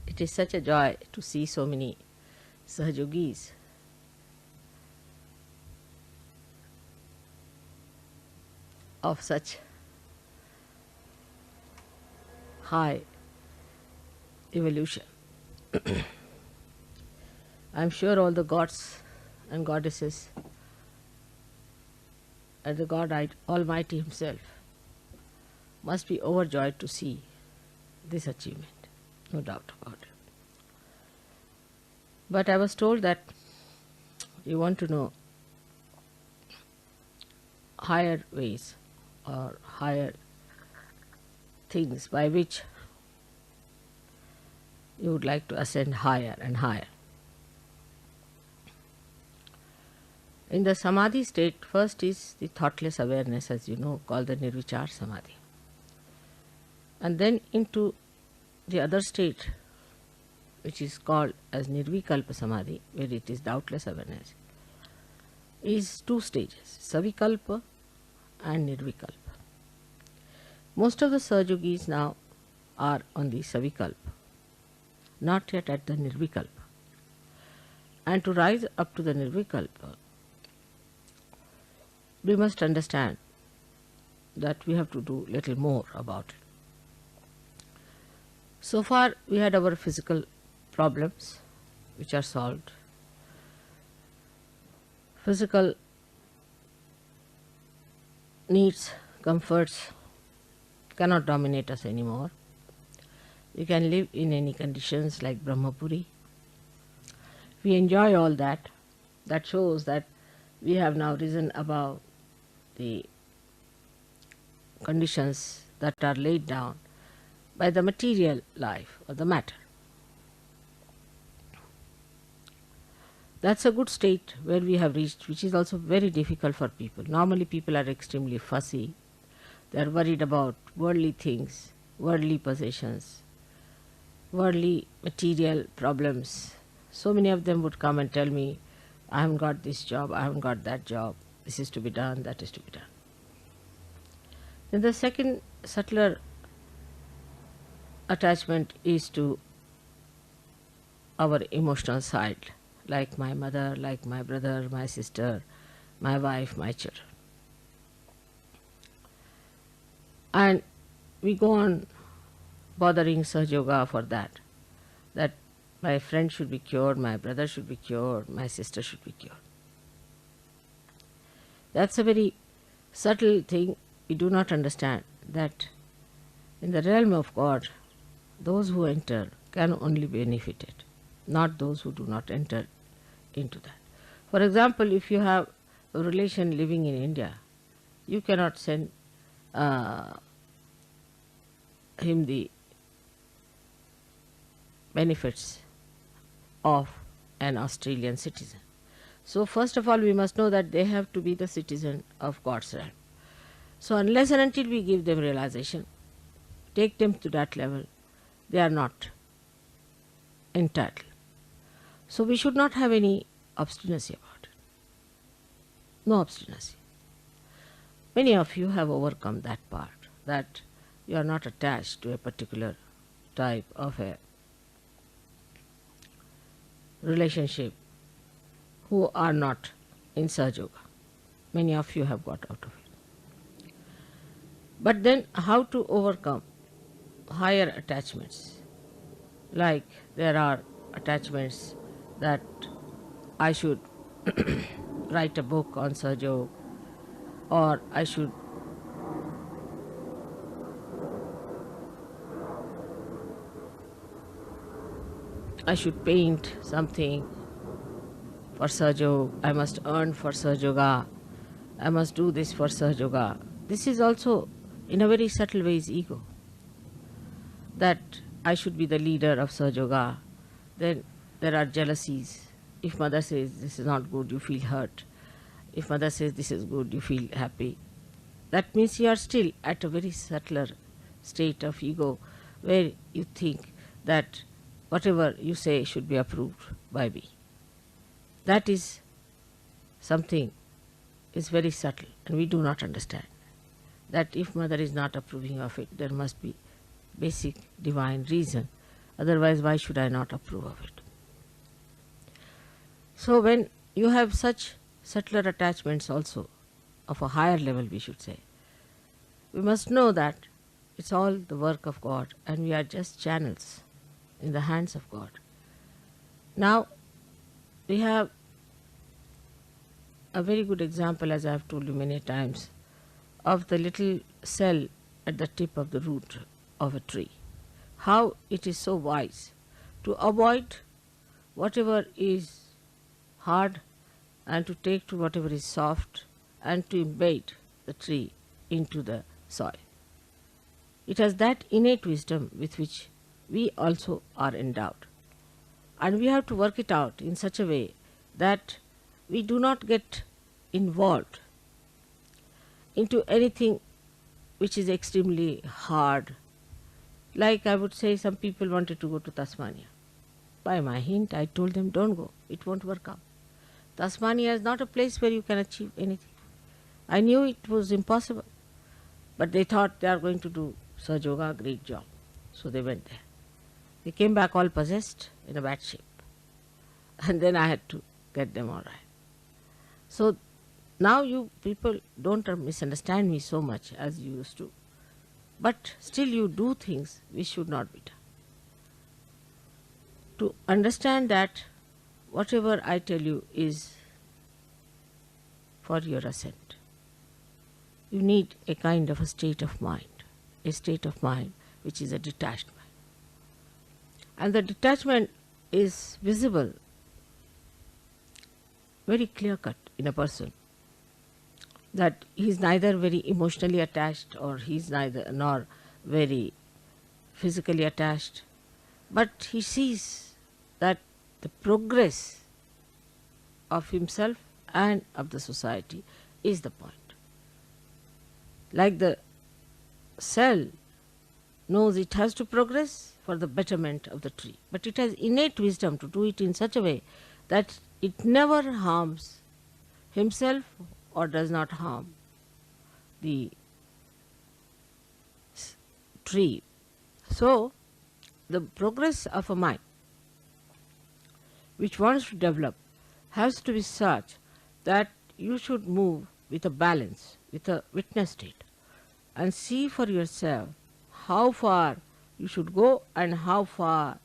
It is such a joy to see so many Sahajogis of such high evolution. I am sure all the gods and goddesses and the God Almighty Himself must be overjoyed to see this achievement, no doubt about it. But I was told that you want to know higher ways or higher things by which you would like to ascend higher and higher. In the Samadhi state, first is the thoughtless awareness, as you know, called the Nirvichar Samadhi. And then into the other state, which is called as Nirvikalpa Samadhi, where it is doubtless awareness, is two stages, Savikalpa and Nirvikalpa. Most of the Sahajogis now are on the Savikalpa, not yet at the Nirvikalpa. And to rise up to the Nirvikalpa, we must understand that we have to do little more about it. So far we had our physical problems which are solved. Physical needs, comforts cannot dominate us anymore. We can live in any conditions like Brahmapuri. We enjoy all that. That shows that we have now risen above the conditions that are laid down by the material life or the matter. That's a good state where we have reached, which is also very difficult for people. Normally people are extremely fussy. They are worried about worldly things, worldly possessions, worldly material problems. So many of them would come and tell me, I haven't got this job, I haven't got that job, this is to be done, that is to be done. Then the second subtler attachment is to our emotional side, like my mother, like my brother, my sister, my wife, my children. And we go on bothering Sahaja for that my friend should be cured, my brother should be cured, my sister should be cured. That's a very subtle thing. We do not understand that in the realm of God, those who enter can only be benefited, not those who do not enter into that. For example, if you have a relation living in India, you cannot send him the benefits of an Australian citizen. So first of all, we must know that they have to be the citizen of God's realm. So unless and until we give them realization, take them to that level, they are not entitled. So we should not have any obstinacy about it. No obstinacy. Many of you have overcome that part, that you are not attached to a particular type of a relationship who are not in Sahaja. Many of you have got out of it. But then how to overcome higher attachments? Like there are attachments that I should write a book on Sahaja, or I should paint something for Sahaja, I must earn for Sahaja, I must do this for Sahaja. This is also in a very subtle way is ego. That I should be the leader of Sahaja. Then there are jealousies. If mother says this is not good, you feel hurt. If mother says this is good, you feel happy. That means you are still at a very subtler state of ego where you think that whatever you say should be approved by me. That is something is very subtle and we do not understand. that if mother is not approving of it, there must be basic divine reason. Otherwise, why should I not approve of it? So when you have such subtler attachments also, of a higher level we should say, we must know that it's all the work of God and we are just channels in the hands of God. Now, we have a very good example, as I have told you many times, of the little cell at the tip of the root of a tree. How it is so wise to avoid whatever is hard and to take to whatever is soft and to embed the tree into the soil. It has that innate wisdom with which we also are endowed. And we have to work it out in such a way that we do not get involved into anything which is extremely hard. Like I would say, some people wanted to go to Tasmania. By my hint, I told them, don't go, it won't work out. Tasmania is not a place where you can achieve anything. I knew it was impossible, but they thought they are going to do Sahaja Yoga, great job. So they went there. They came back all possessed, in a bad shape. And then I had to get them all right. So now you people don't misunderstand me so much as you used to. But still you do things which should not be done. To understand that whatever I tell you is for your ascent, you need a kind of a state of mind which is a detached mind. And the detachment is visible, very clear cut in a person, that he is neither very emotionally attached or he is neither nor very physically attached, but he sees that the progress of himself and of the society is the point. Like the cell knows it has to progress for the betterment of the tree, but it has innate wisdom to do it in such a way that it never harms himself or does not harm the tree. So, the progress of a mind which wants to develop has to be such that you should move with a balance, with a witness state, and see for yourself how far you should go and how far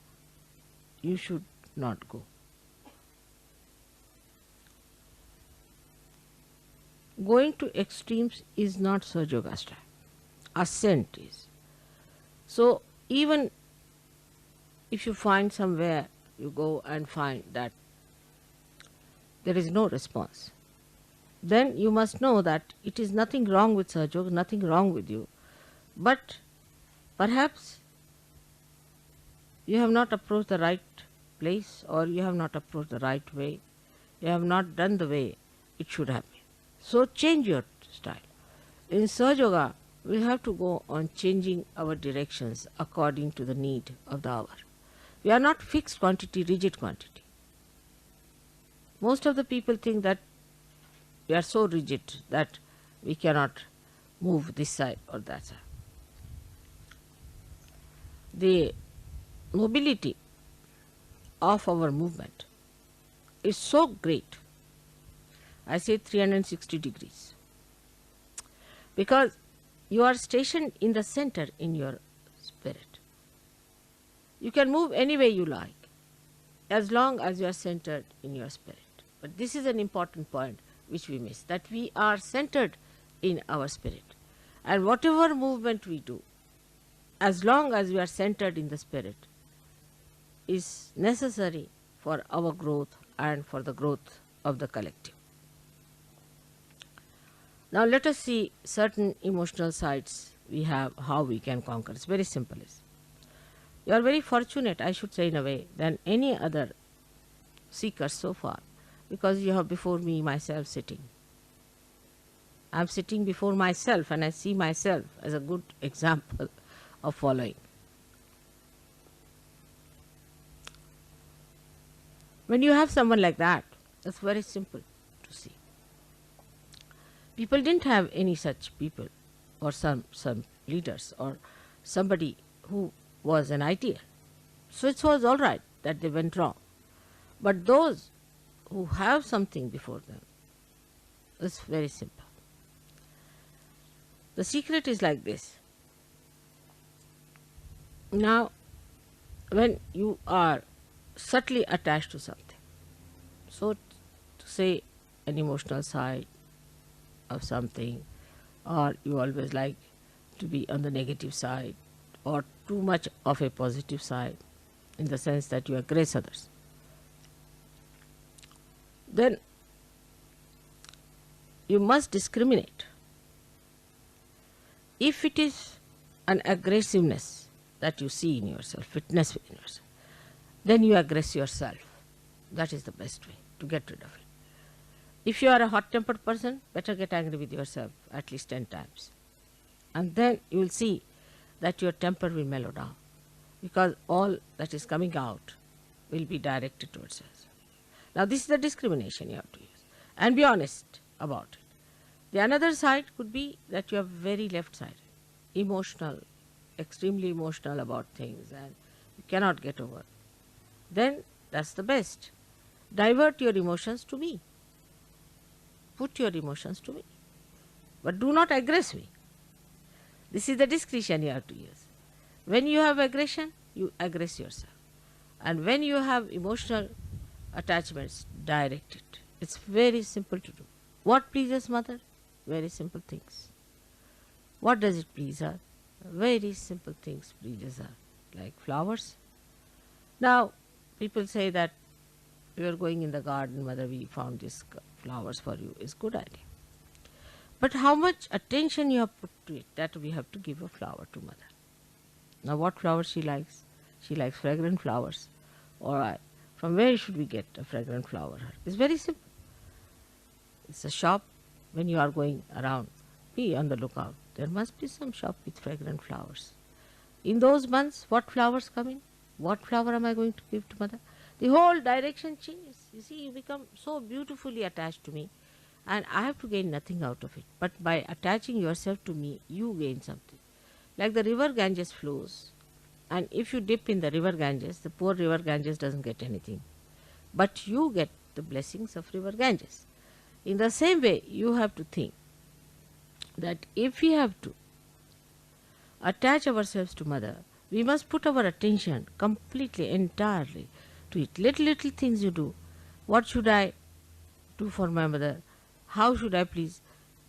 you should not go. Going to extremes is not Sahaja Yoga style. Ascent is. So even if you find somewhere, you go and find that there is no response, then you must know that it is nothing wrong with Sahaja Yoga, nothing wrong with you, but perhaps you have not approached the right place, or you have not approached the right way, you have not done the way it should have been. So change your style. In Sahaja Yoga, we have to go on changing our directions according to the need of the hour. We are not fixed quantity, rigid quantity. Most of the people think that we are so rigid that we cannot move this side or that side. The mobility of our movement is so great, I say 360 degrees, because you are stationed in the center in your spirit. You can move any way you like as long as you are centered in your spirit. But this is an important point which we miss, that we are centered in our spirit. And whatever movement we do, as long as we are centered in the spirit, is necessary for our growth and for the growth of the collective. Now let us see certain emotional sides we have, how we can conquer. It's very simple. You are very fortunate, I should say in a way, than any other seeker so far, because you have before me myself sitting. I am sitting before myself and I see myself as a good example of following. When you have someone like that, that's very simple to see. People didn't have any such people or some leaders or somebody who was an ideal. So it was all right that they went wrong. But those who have something before them, it's very simple. The secret is like this. Now, when you are subtly attached to something, so to say an emotional side of something, or you always like to be on the negative side, or too much of a positive side, in the sense that you aggress others, then you must discriminate. If it is an aggressiveness that you see in yourself, witness within yourself, then you aggress yourself. That is the best way to get rid of it. If you are a hot-tempered person, better get angry with yourself at least 10 times. And then you will see that your temper will mellow down, because all that is coming out will be directed towards yourself. Now this is the discrimination you have to use, and be honest about it. The another side could be that you are very left-sided, emotional, extremely emotional about things, and you cannot get over. Then that's the best. Divert your emotions to me. Put your emotions to me. But do not aggress me. This is the discretion you have to use. When you have aggression, you aggress yourself. And when you have emotional attachments, direct it. It's very simple to do. What pleases mother? Very simple things. What does it please her? Very simple things pleases her, like flowers. Now, people say that we are going in the garden, mother, we found these flowers for you. It's good idea. But how much attention you have put to it, that we have to give a flower to mother. Now what flowers she likes? She likes fragrant flowers. All right. From where should we get a fragrant flower? It's very simple. It's a shop. When you are going around, be on the lookout. There must be some shop with fragrant flowers. In those months, what flowers come in? What flower am I going to give to mother? The whole direction changes. You see, you become so beautifully attached to me, and I have to gain nothing out of it. But by attaching yourself to me, you gain something. Like the river Ganges flows, and if you dip in the river Ganges, the poor river Ganges doesn't get anything. But you get the blessings of river Ganges. In the same way, you have to think that if we have to attach ourselves to mother, we must put our attention completely, entirely to it. Little things you do. What should I do for my mother? How should I please?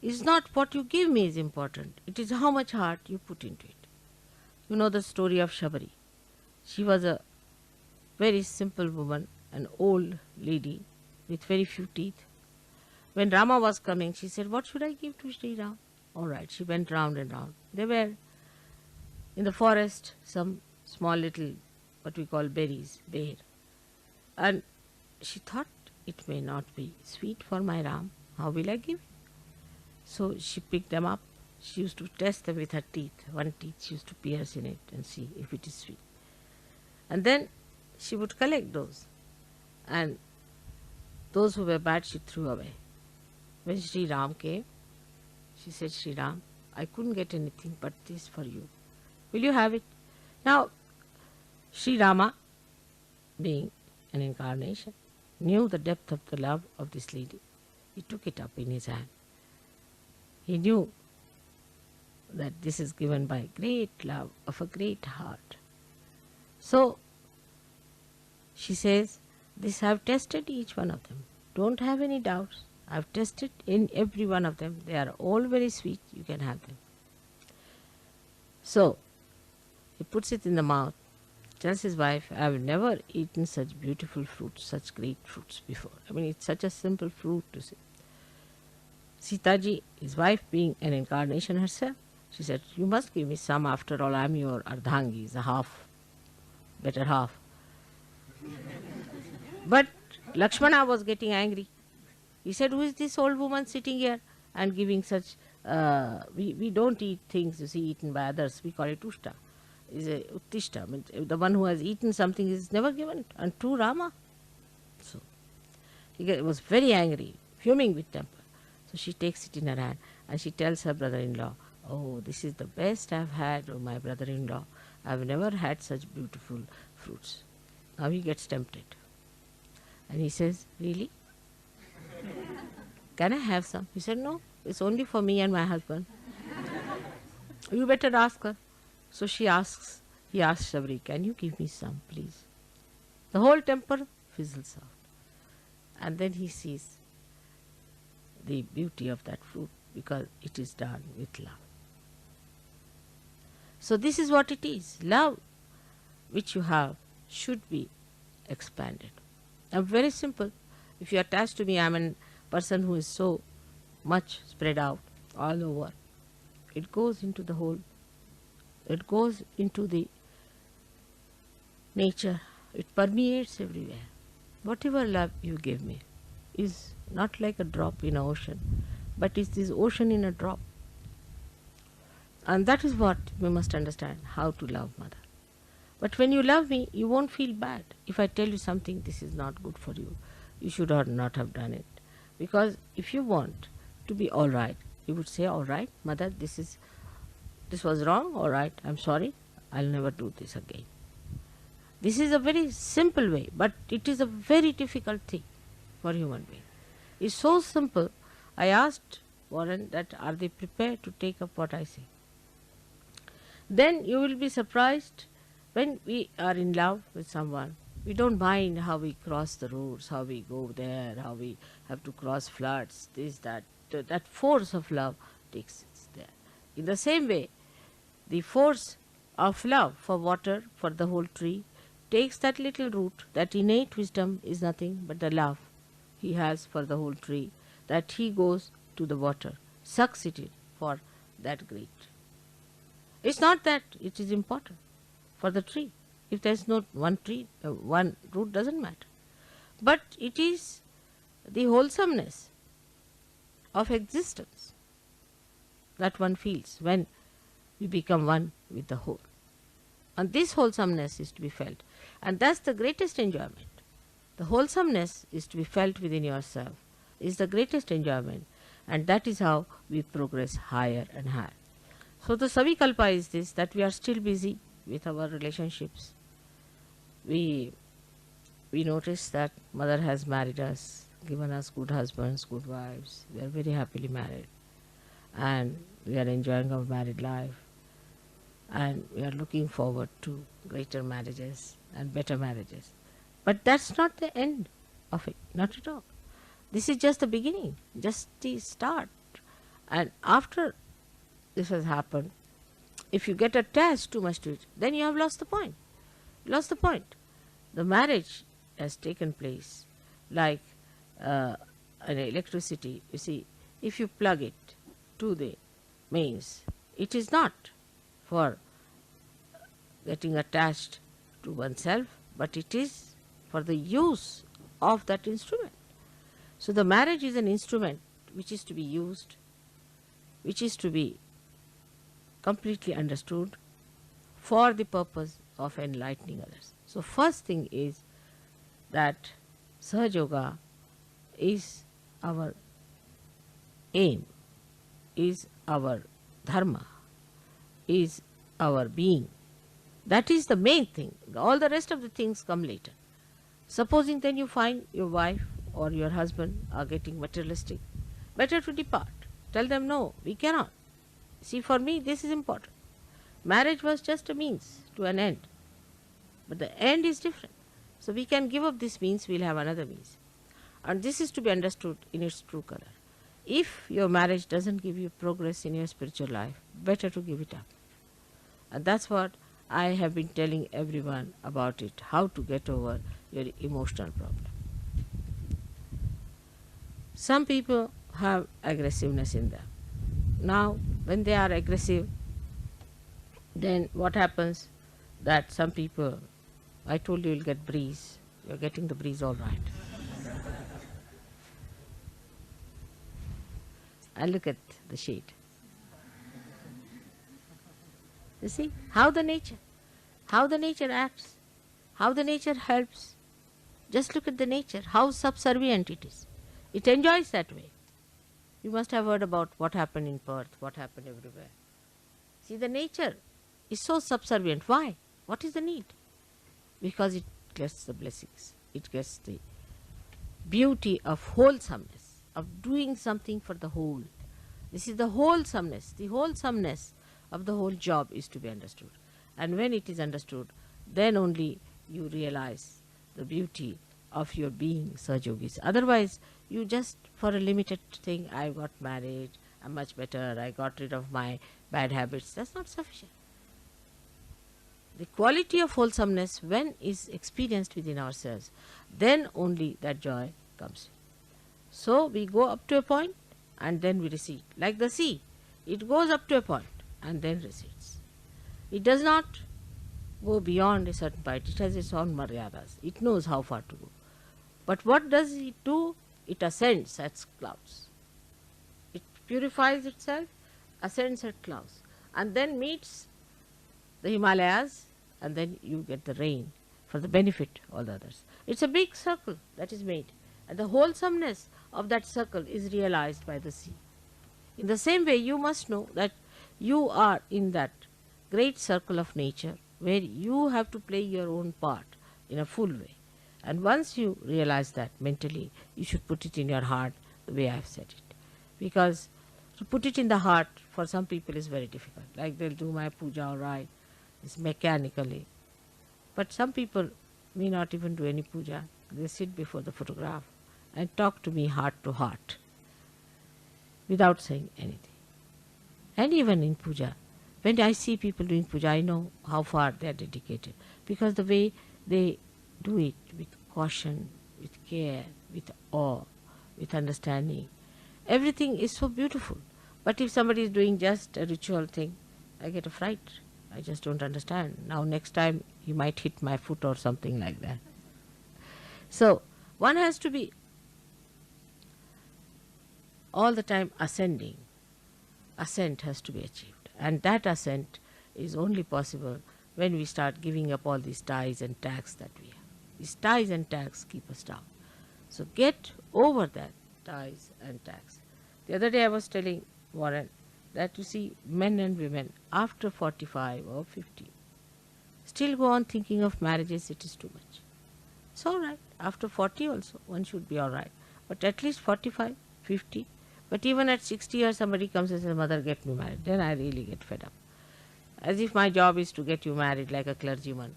It's not what you give me is important. It is how much heart you put into it. You know the story of Shabari. She was a very simple woman, an old lady with very few teeth. When Rama was coming, she said, what should I give to Sri Ram? All right, she went round and round. They were in the forest, some small little, what we call berries, bear. And she thought, it may not be sweet for my Ram. How will I give it? So she picked them up. She used to test them with her teeth. One teeth she used to pierce in it and see if it is sweet. And then she would collect those. And those who were bad, she threw away. When Sri Ram came, she said, Sri Ram, I couldn't get anything but this for you. Will you have it? Now, Sri Rama, being an incarnation, knew the depth of the love of this lady. He took it up in his hand. He knew that this is given by great love of a great heart. So, she says, this I have tested each one of them. Don't have any doubts. I have tested in every one of them. They are all very sweet. You can have them. So, he puts it in the mouth, tells his wife, I have never eaten such beautiful fruits, such great fruits before. I mean, it's such a simple fruit to see. Sitaji, his wife being an incarnation herself, she said, you must give me some, after all I am your Ardhangi, the half, better half. But Lakshmana was getting angry. He said, who is this old woman sitting here and giving such, we don't eat things, you see, eaten by others, we call it ushta. Is a uttishta, means the one who has eaten something is never given unto Rama. So, he was very angry, fuming with temper. So she takes it in her hand and she tells her brother-in-law, Oh, this is the best I've had, oh, my brother-in-law. I've never had such beautiful fruits. Now he gets tempted. And he says, really? Can I have some? He said, no, it's only for me and my husband. You better ask her. So he asks Sabri, can you give me some, please? The whole temper fizzles out. And then he sees the beauty of that fruit because it is done with love. So this is what it is. Love which you have should be expanded. I'm very simple. If you are attached to me, I'm a person who is so much spread out all over. It goes into the whole, it goes into the nature. It permeates everywhere. Whatever love you give me is not like a drop in an ocean, but it's this ocean in a drop. And that is what we must understand, how to love Mother. But when you love me, you won't feel bad. If I tell you something, this is not good for you, you should not have done it. Because if you want to be all right, you would say, all right, Mother, this was wrong, all right, I'm sorry, I'll never do this again. This is a very simple way, but it is a very difficult thing for human being. It's so simple. I asked Warren that are they prepared to take up what I say. Then you will be surprised when we are in love with someone. We don't mind how we cross the roads, how we go there, how we have to cross floods, this, that. That force of love takes us there. In the same way, the force of love for water, for the whole tree, takes that little root. That innate wisdom is nothing but the love he has for the whole tree, that he goes to the water, sucks it in for that great. It's not that it is important for the tree. If there is no one tree, one root doesn't matter. But it is the wholesomeness of existence that one feels when we become one with the whole. And this wholesomeness is to be felt. And that's the greatest enjoyment. The wholesomeness is to be felt within yourself, is the greatest enjoyment. And that is how we progress higher and higher. So the Savikalpa is this, that we are still busy with our relationships. We notice that Mother has married us, given us good husbands, good wives. We are very happily married. And we are enjoying our married life. And we are looking forward to greater marriages and better marriages. But that's not the end of it, not at all. This is just the beginning, just the start. And after this has happened, if you get attached too much to it, then you have lost the point. Lost the point. The marriage has taken place like an electricity. You see, if you plug it to the mains, it is not for getting attached to oneself, but it is for the use of that instrument. So the marriage is an instrument which is to be used, which is to be completely understood for the purpose of enlightening others. So first thing is that Sahaja Yoga is our aim, is our dharma, is our being. That is the main thing. All the rest of the things come later. Supposing then you find your wife or your husband are getting materialistic, better to depart. Tell them, no, we cannot. See, for me, this is important. Marriage was just a means to an end. But the end is different. So we can give up this means, we'll have another means. And this is to be understood in its true color. If your marriage doesn't give you progress in your spiritual life, better to give it up. And that's what I have been telling everyone about it, how to get over your emotional problem. Some people have aggressiveness in them. Now, when they are aggressive, then what happens? That some people, I told you you'll get breeze. You're getting the breeze all right. And look at the shade. You see how the nature acts, how the nature helps. Just look at the nature, how subservient it is. It enjoys that way. You must have heard about what happened in Perth, what happened everywhere. See, the nature is so subservient. Why? What is the need? Because it gets the blessings, it gets the beauty of wholesomeness, of doing something for the whole. This is the wholesomeness. The wholesomeness of the whole job is to be understood. And when it is understood, then only you realize the beauty of your being Sahajogis. Otherwise, you just, for a limited thing, I got married, I'm much better, I got rid of my bad habits, that's not sufficient. The quality of wholesomeness, when is experienced within ourselves, then only that joy comes. So we go up to a point and then we recede. Like the sea, it goes up to a point and then recedes. It does not go beyond a certain point. It has its own maryadas. It knows how far to go. But what does it do? It ascends at clouds. It purifies itself, ascends at clouds, and then meets the Himalayas, and then you get the rain for the benefit of all the others. It's a big circle that is made, and the wholesomeness of that circle is realized by the sea. In the same way, you must know that you are in that great circle of nature where you have to play your own part in a full way. And once you realize that mentally, you should put it in your heart the way I have said it. Because to put it in the heart for some people is very difficult. Like they'll do my puja all right, it's mechanically. But some people may not even do any puja. They sit before the photograph and talk to me heart to heart without saying anything. And even in puja, when I see people doing puja, I know how far they are dedicated, because the way they do it with caution, with care, with awe, with understanding, everything is so beautiful. But if somebody is doing just a ritual thing, I get a fright. I just don't understand. Now next time he might hit my foot or something like that. So one has to be all the time ascending. Ascent has to be achieved. And that ascent is only possible when we start giving up all these ties and tags that we have. These ties and tags keep us down. So get over that ties and tags. The other day I was telling Warren that you see men and women after 45 or 50 still go on thinking of marriages. It is too much. It's all right. After 40 also one should be all right. But at least 45, 50. But even at 60 years somebody comes and says, "Mother, get me married." Then I really get fed up. As if my job is to get you married like a clergyman.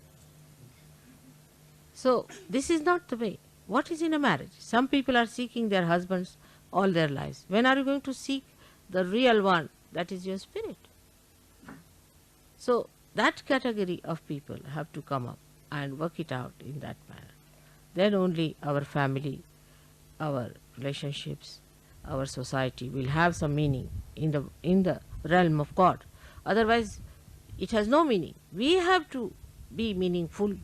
So this is not the way. What is in a marriage? Some people are seeking their husbands all their lives. When are you going to seek the real one? That is your spirit. So that category of people have to come up and work it out in that manner. Then only our family, our relationships, our society will have some meaning in the realm of God. Otherwise, it has no meaning. We have to be meaningful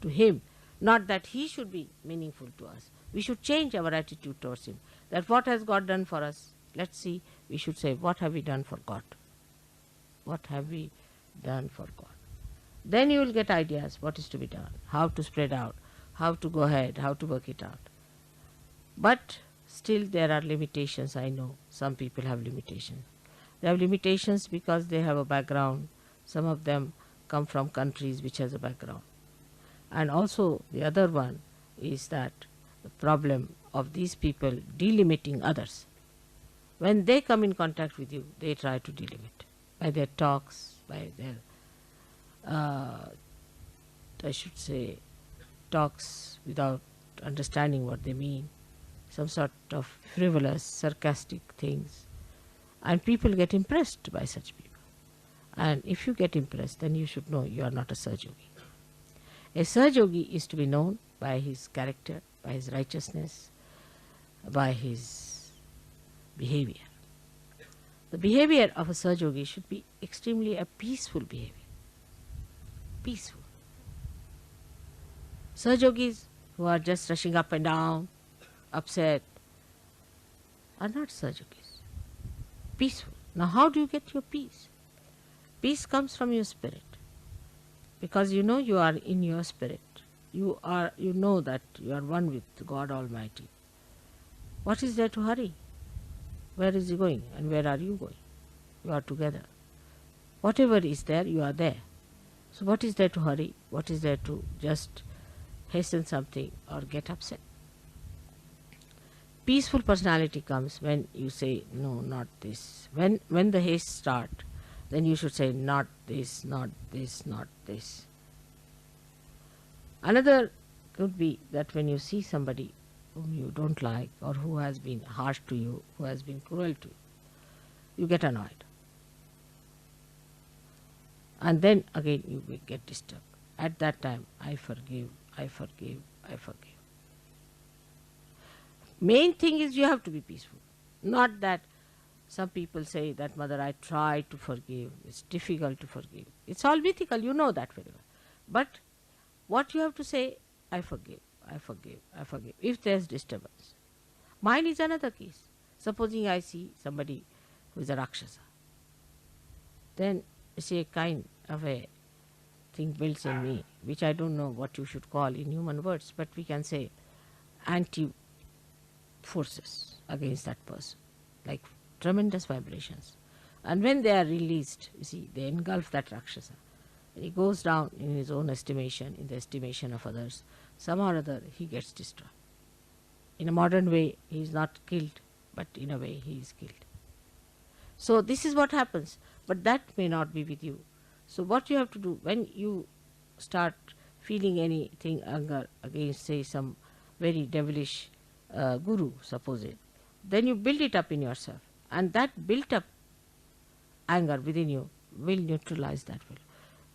to Him, not that He should be meaningful to us. We should change our attitude towards Him. That what has God done for us? Let's see, we should say, what have we done for God? What have we done for God? Then you will get ideas what is to be done, how to spread out, how to go ahead, how to work it out. But still there are limitations, I know. Some people have limitations. They have limitations because they have a background. Some of them come from countries which has a background. And also the other one is that the problem of these people delimiting others. When they come in contact with you, they try to delimit by their talks, by their, I should say, talks without understanding what they mean, some sort of frivolous, sarcastic things. And people get impressed by such people. And if you get impressed, then you should know you are not a Sahajogi. A Sahajogi is to be known by his character, by his righteousness, by his behavior. The behavior of a Sahajogi should be extremely a peaceful behavior. Peaceful. Sahajogis who are just rushing up and down, upset, are not Sahajogis. Peaceful. Now how do you get your peace? Peace comes from your spirit. Because you know you are in your spirit. You know that you are one with God Almighty. What is there to hurry? Where is He going and where are you going? You are together. Whatever is there, you are there. So what is there to hurry? What is there to just hasten something or get upset? Peaceful personality comes when you say, no, not this. When the haste start, then you should say, not this, not this, not this. Another could be that when you see somebody whom you don't like or who has been harsh to you, who has been cruel to you, you get annoyed. And then again you will get disturbed. At that time, I forgive, I forgive, I forgive. Main thing is you have to be peaceful. Not that some people say that, Mother, I try to forgive, it's difficult to forgive. It's all mythical, you know that very well. But what you have to say, I forgive, I forgive, I forgive, if there's disturbance. Mine is another case. Supposing I see somebody who is a Rakshasa, then you see a kind of a thing builds in me, which I don't know what you should call in human words, but we can say anti-forces against that person, like tremendous vibrations. And when they are released, you see, they engulf that Rakshasa. And he goes down in his own estimation, in the estimation of others. Somehow or other, he gets destroyed. In a modern way, he is not killed, but in a way, he is killed. So this is what happens, but that may not be with you. So what you have to do, when you start feeling anything, anger against, say, some very devilish guru, suppose it, then you build it up in yourself. And that built up anger within you will neutralize that will.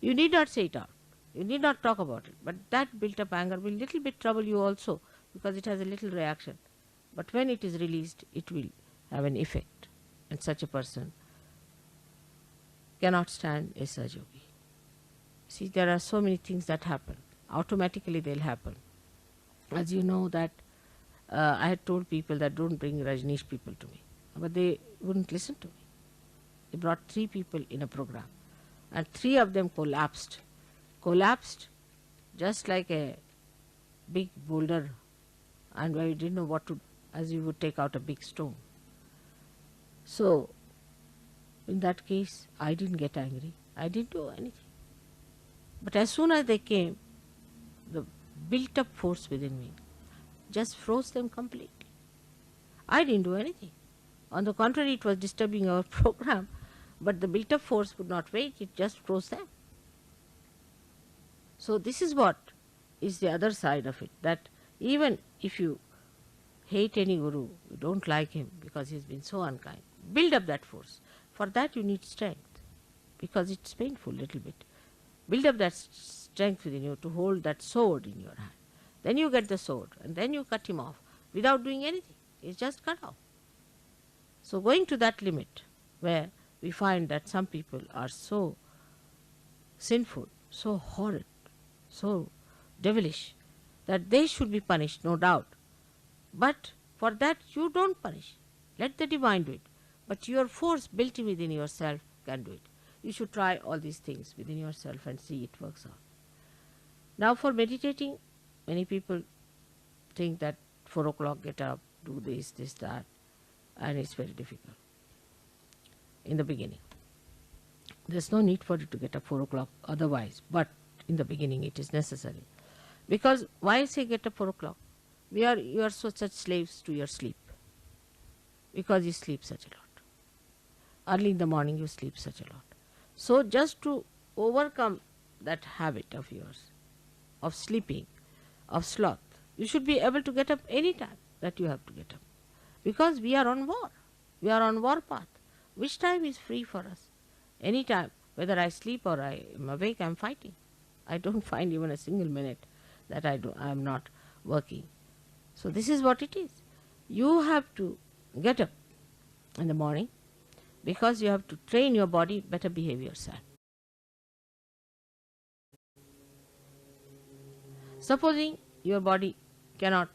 You need not say it out. You need not talk about it. But that built up anger will little bit trouble you also, because it has a little reaction. But when it is released, it will have an effect. And such a person cannot stand a Sahaja Yogi. See, there are so many things that happen. Automatically they'll happen. As you know that I had told people that don't bring Rajneesh people to me. But they wouldn't listen to me. They brought 3 people in a program. And 3 of them collapsed. Collapsed just like a big boulder. And I didn't know what to do, as you would take out a big stone. So, in that case, I didn't get angry. I didn't do anything. But as soon as they came, the built up force within me just froze them completely. I didn't do anything. On the contrary, it was disturbing our program, but the built up force would not wait, it just froze them. So this is what is the other side of it, that even if you hate any guru, you don't like him because he's been so unkind, build up that force. For that you need strength, because it's painful little bit. Build up that strength within you to hold that sword in your hand. Then you get the sword and then you cut him off without doing anything. It's just cut off. So going to that limit where we find that some people are so sinful, so horrid, so devilish, that they should be punished, no doubt. But for that you don't punish. Let the divine do it. But your force built within yourself can do it. You should try all these things within yourself and see it works out. Now for meditating, many people think that 4 o'clock get up, do this, this, that, and it's very difficult in the beginning. There's no need for you to get up 4 o'clock otherwise, but in the beginning it is necessary. Because why say get up 4 o'clock? You are such slaves to your sleep, because you sleep such a lot. Early in the morning you sleep such a lot. So just to overcome that habit of yours, of sleeping, of sloth, you should be able to get up any time that you have to get up. Because we are on war. We are on war path. Which time is free for us? Any time. Whether I sleep or I am awake, I am fighting. I don't find even a single minute that I am not working. So this is what it is. You have to get up in the morning, because you have to train your body, better behave yourself. Supposing your body cannot